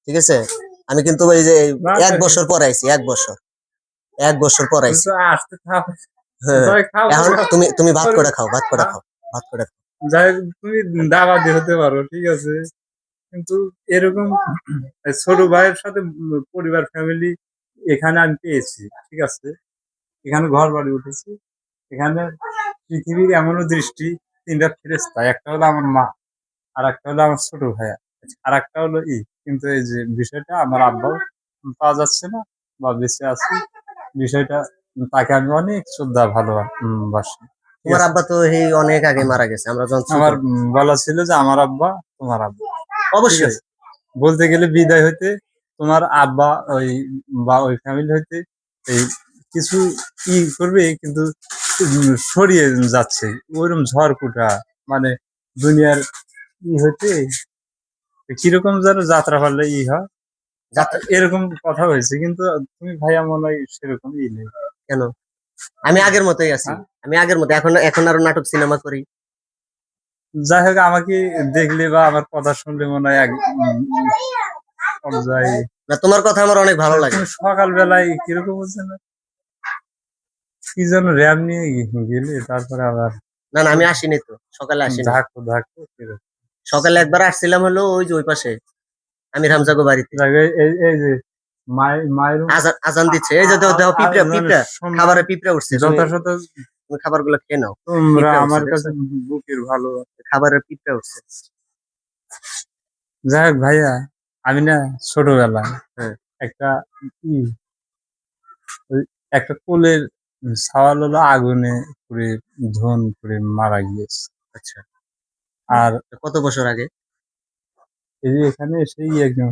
ঠিক আছে, আমি কিন্তু ওই যে 1 বছর পর আইছি, 1 বছর পর আইছি। আসতে থাক। হ্যাঁ, যাই খাও এখন খাও। তুমি তুমি ভাত পরে করে খাও, ভাত করে খাও, ভাত করে খাও। যাই হোক, তুমি দাবাদি হতে পারো, ঠিক আছে, কিন্তু এরকম ছোট ভাইয়ের সাথে পরিবার ফ্যামিলি এখানে আমি পেয়েছি, ঠিক আছে, এখানে ঘর বাড়ি উঠেছি, এখানে পৃথিবীর এমনও দৃষ্টি, তিনটা ফেরেস্তা, একটা হলো আমার মা, আর একটা হলো আমার ছোট ভাইয়া, আর একটা হলো কিন্তু এই যে বিষয়টা আমার আব্বাও পাওয়া যাচ্ছে না বা বেঁচে আছে, বিষয়টা তাকে আমি অনেক শ্রদ্ধা ভালোবাসি, ঠিক তোমার আছে। আব্বা তো এই অনেক আগে মারা গেছে, আমরা যখন ছোট। আমার বলা ছিল যে আমার আব্বা তোমার আব্বা, ঠিক অবশ্যই। আছে, বলতে গেলে বিদায় হইতে তোমার আব্বা ওই বা ওই ফ্যামিলি হইতে এই কিছু করবে, কিন্তু সরিয়ে যাচ্ছে ওইরকম ঝড়কুটা, মানে দুনিয়ার হইতে কিরকম যেন যাত্রা পারলে হয়, এরকম কথা হয়েছে, কিন্তু তুমি ভাইয়া মনে হয় সেরকম নেই। কেন? আমি আগের মতোই আছি, হ্যাঁ, আমি আগের মতো, এখন এখন আরো নাটক সিনেমা করি। যাই হোক, আমাকে দেখলে বা আমার কথা শুনলে মনে হয় পর্যায়ে না, তোমার কথা আমার অনেক ভালো লাগে। তুমি সকালবেলায় কিরকম হচ্ছে না, কি যেন র্যাম নিয়ে গেলে তারপরে আবার না না, আমি আসিনি তো, সকালে আসিনি। ধাক্কো ধাক্কো কিরকম। সকালে একবার আসছিলাম, হলো ওই যে ওই পাশে আমি রামজাগো বাড়িতে। যাক, এই যে মায়ের আজান আজান দিচ্ছে, এই যে দেখো দেখো, পিঁপড়া মানে পিঁপড়া, সম্মান খাবারে পিঁপড়া উঠছে, তুমি যথাযথ তুমি খাবার গুলো খেয়ে নাও। তোমরা পিঁপড়া উঠছে, আমার কাছে দেখছো? বুকের ভালো। খাবারের পিঁপড়া উঠছে। যাই হোক ভাইয়া, আমি না ছোটবেলায় হ্যাঁ। একটা ই ওই একটা কোলের ছাওয়াল হলো আগুনে পুড়ে ধন পুড়ে মারা গিয়েছে। আচ্ছা, আর কত বছর আগে? এই যে এখানে এসেই একজন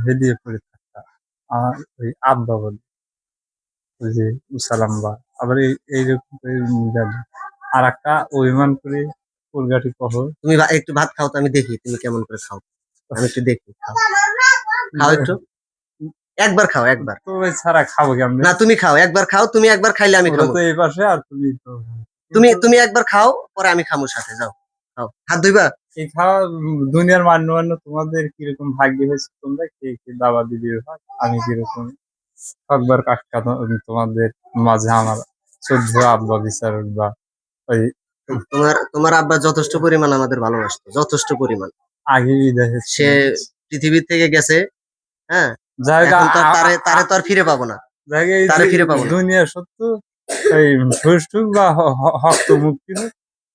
হেদিয়ে পড়ে থাকতা আমার ওই আব্বা বলে, ওই যে সালাম্বা, আবার এইরকম আর একটা অভিমান করে কলকাঠি কহর। তুমি একটু ভাত খাও তো, আমি দেখি তুমি কেমন করে খাও, আমি একটু দেখি, খাও, খাও একটু, একবার খাও একবার। তো ছাড়া খাবো কেমনে? না, তুমি খাও একবার, খাও তুমি একবার, খাইলে আমি ওরা খাবো। তো এই পাশে আর তুমি তো, তুমি কিন্তু তুমি একবার খাও, পরে আমি খামোর সাথে, যাও খাও, হাত ধুইবা। এই খাওয়া দুনিয়ার মান্য তোমাদের কিরকম ভাগ্য হয়েছে, তোমরা কে কে দাবা দিদির ভাগ, আমি কিরকম একবার কাটকা তোমাদের মাঝে আমার চোদ্দ আব্বা বিচারক বা ওই তোমার তোমার আব্বা যথেষ্ট পরিমাণ আমাদের ভালোবাসতো, যথেষ্ট পরিমাণ। আগে বিদায় সে পৃথিবীর থেকে গেছে। হ্যাঁ, যাই এখন তো আর তারে তারে তো আর ফিরে পাবো না, যাই এই তারে যে ফিরে পাবো না। দুনিয়া সত্য, এই ফুসটুক বা হক্ত মুক্তি হোক,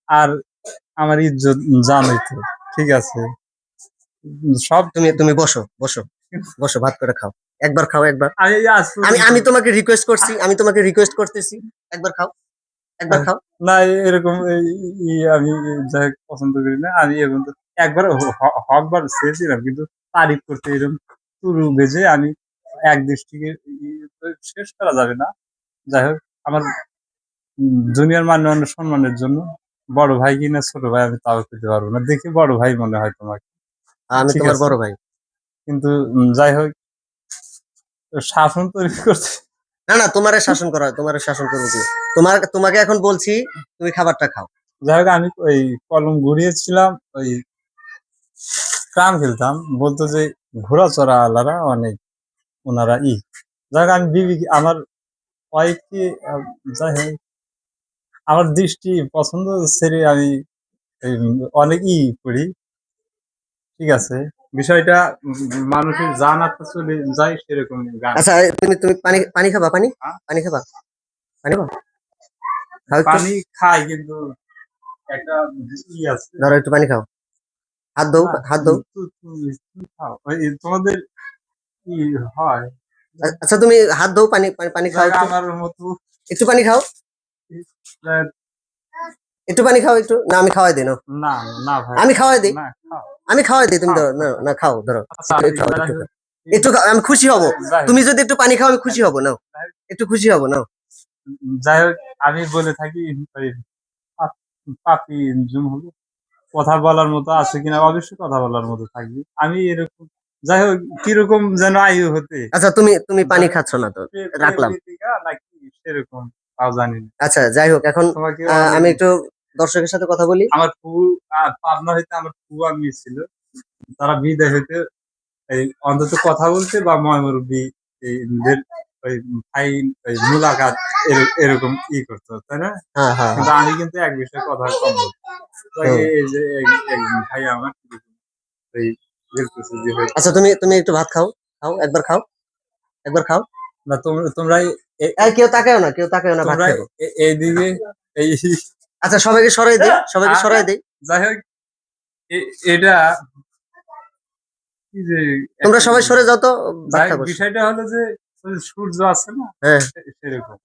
আর আমার ইজ্জত জানোই তো, ঠিক আছে, সব তুমি তুমি বসো বসো, বসো, ভাত করে খাও, একবার খাও একবার। আমি আজ আমি পর্যন্ত আমি তোমাকে রিকোয়েস্ট করছি, আমি তোমাকে রিকোয়েস্ট করতেছি, একবার খাও, একবার খাও। না এরকম আমি যাই হোক পছন্দ করি না, আমি এখন তো একবার হকবার চেয়েছিলাম, কিন্তু তারিফ করতে এরকম শুরু বেজে আমি এক দৃষ্টিকে তো শেষ করা যাবে না। যাই হোক, আমার জুনিয়র মান্য সম্মানের জন্য বড় ভাই কিনা ছোট ভাই আমি তাও পেতে পারবো না, দেখি বড় ভাই মনে হয় তোমাকে, আমি ঠিক তোমার আছে, বড় ভাই। কিন্তু যাই হোক, শাসন তৈরি করতে। না না, তোমারে শাসন করা, তোমারে শাসন করবো কি? তোমাকে এখন বলছি, তুমি খাবারটা খাও। যাই হোক, আমি ওই কলম ঘুরিয়েছিলাম, ওই ট্রাম খেলতাম, বলতো যে ঘোড়া চড়া আলারা অনেক ওনারা যাই হোক, আমি বিবি আমার ওয়াইফকে, যাই হোক, আমার দৃষ্টি পছন্দ ছেড়ে আমি এই অনেক করি, ঠিক আছে, বিষয়টা মানুষের জানাতে চলে যায় সেরকম গান। আচ্ছা, তুমি তুমি পানি পানি খাবা, পানি হ্যাঁ? পানি খাবা, পানি খাও, খাও একটু। পানি খাই, কিন্তু একটা আছে ধরো একটু পানি খাও, হাত ধো, না, হাত ধো। তুমি খাও, তোমাদের কি হয়, আচ্ছা, তুমি হাত ধো, পানি পানি পানি খাও জায়গা একটু, আমার মতো একটু পানি খাও, আহ, একটু পানি খাও একটু। না, আমি খাওয়াই দিই, নাও। না না ভাই, আমি খাওয়াই দিই, না খাও, আমি খাওয়াই দিই, তুমি খাও, ধরো, না না, খাও, ধরো, আচ্ছা, একটু একটু খাও, যাই একটু হোক, খাও, একটু খাও, আমি খুশি হব। যাই হোক, তুমি যদি একটু পানি খাও, আমি খুশি হব, নাও, একটু খুশি হব, নাও। যাই হোক, আমি বলে থাকি ওই পাপি জুম হলো, কথা বলার মতো আছে কিনা, অবশ্যই কথা বলার মতো থাকবে, আমি এরকম, যাই হোক, কিরকম যেন আয়ু হতে, আচ্ছা, তুমি তুমি পানি খাচ্ছ না তো, রাখলাম। প্রেমিকা নাকি সেরকম তাও জানি না। আচ্ছা, যাই হোক, এখন তোমাকে আমি অনেক, একটু দর্শকের সাথে কথা বলি। আমার পাবনা হইতে আমার ফুয়া মিস ছিল, তারা বিদায় হইতে এই অন্তত কথা বলতে বা ময়মুরব্বি এদের ওই ভাই ওই মুলাকাত এরকম করতে হতো, তাই না? হ্যাঁ হ্যাঁ কিন্তু হ্যাঁ আমি কিন্তু এক বিষয়ে কথা কম বলছি। হুম। এই যে একজন ভাই আমার এই বলতেছে যে আচ্ছা তুমি তুমি একটু ভাত খাও, খাও একবার খাও, একবার খাও। না তোমরাই এই কেউ তাকায়ও না, কেউ তাকায়ও না, ভাত তোমরা খাবো। এইদিকে এই আচ্ছা সবাইকে সরাই দিই, সবাইকে সরাই দিই। যাই হোক এটা কি যে তোমরা একটা সবাই সরে যাও তো, ভাত যাই হোক, খাবো। বিষয়টা হলো যে ওই যে সূর্য আছে না, হ্যাঁ সেরকম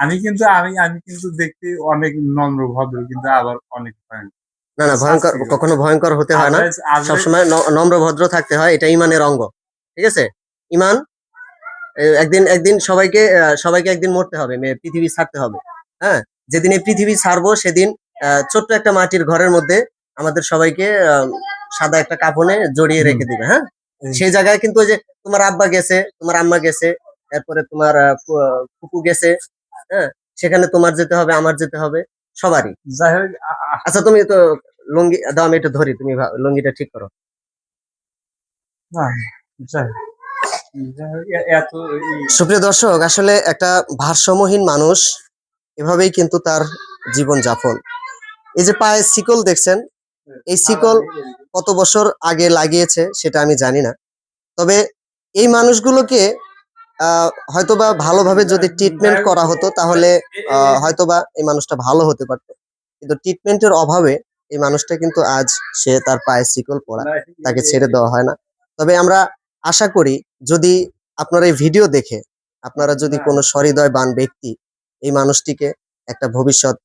আমি কিন্তু দেখতে অনেক নম্র ভদ্র, কিন্তু আবার অনেক ভয়ঙ্কর। না না, ভয়ঙ্কর শাস্তির কখনো ভয়ঙ্কর হতে হয় না, আজরাইল আজরাইল সবসময় নম্র ভদ্র থাকতে হয়, এটা ইমানের অঙ্গ। ঠিক আছে, ইমান। একদিন একদিন সবাইকে সবাইকে একদিন মরতে হবে, পৃথিবী ছাড়তে হবে। হ্যাঁ, যেদিন এই পৃথিবী ছাড়বো সেদিন ছোট্ট একটা মাটির ঘরের মধ্যে আমাদের সবাইকে সাদা একটা কাপড়ে জড়িয়ে রেখে দিবে। হ্যাঁ, সেই জায়গায় কিন্তু ওই যে তোমার আব্বা গেছে, তোমার আম্মা গেছে, এরপরে তোমার ফুপু গেছে। হ্যাঁ, সেখানে তোমার যেতে হবে, আমার যেতে হবে, সবারই। যাই হোক আচ্ছা তুমি তো লুঙ্গি দাও, আমি একটু ধরি, তুমি লুঙ্গিটা ঠিক করো। না, যাই হোক, যাই হোক, এত সুপ্রিয় দর্শক, আসলে একটা ভারসাম্যহীন মানুষ এভাবেই কিন্তু তার জীবন যাপন। এই যে পায়ে শিকল দেখছেন, এই শিকল কত বছর আগে লাগিয়েছে সেটা আমি জানি না। তবে এই মানুষগুলোকে হয়তোবা ভালোভাবে যদি ট্রিটমেন্ট করা হতো তাহলে হয়তোবা এই মানুষটা ভালো হতে পারতো। কিন্তু ট্রিটমেন্টের অভাবে এই মানুষটা কিন্তু আজ সে তার পায়ে শিকল পড়া, তাকে ছেড়ে দেওয়া হয় না। তবে আমরা আশা করি, যদি আপনারা এই ভিডিও দেখে আপনারা যদি কোনো সহৃদয়বান ব্যক্তি এই মানুষটিকে একটা ভবিষ্যৎ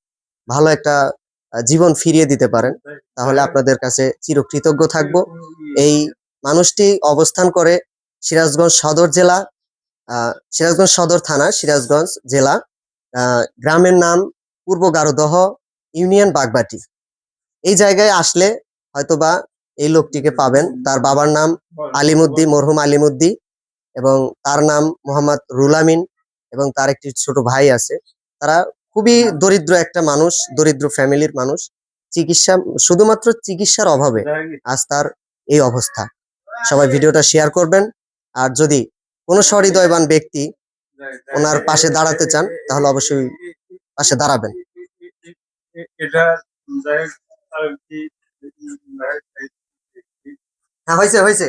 ভালো একটা জীবন ফিরিয়ে দিতে পারেন, তাহলে আপনাদের কাছে চিরকৃতজ্ঞ থাকব। এই মানুষটি অবস্থান করে সিরাজগঞ্জ সদর জেলা, সিরাজগঞ্জ সদর থানা, সিরাজগঞ্জ জেলা। গ্রামের নাম পূর্ব গারোদহ, ইউনিয়ন বাগবাটি। এই জায়গায় আসলে হয়তোবা এই লোকটিকে পাবেন। তার বাবার নাম আলিমুদ্দি, মরহুম আলিমুদ্দি, এবং তার নাম মোহাম্মদ রুল আমিন, এবং তার একটি ছোট ভাই আছে। তারা খুবই দরিদ্র একটা মানুষ, দরিদ্র ফ্যামিলির মানুষ। চিকিৎসা, শুধুমাত্র চিকিৎসার অভাবে আজ তার এই অবস্থা। সবাই ভিডিওটা শেয়ার করবেন, আর যদি কোনো সহৃদয়বান ব্যক্তি ওনার পাশে দাঁড়াতে চান তাহলে অবশ্যই পাশে দাঁড়াবেন। এটা যাই হোক, আর কি হ্যাঁ হয়েছে হয়েছে।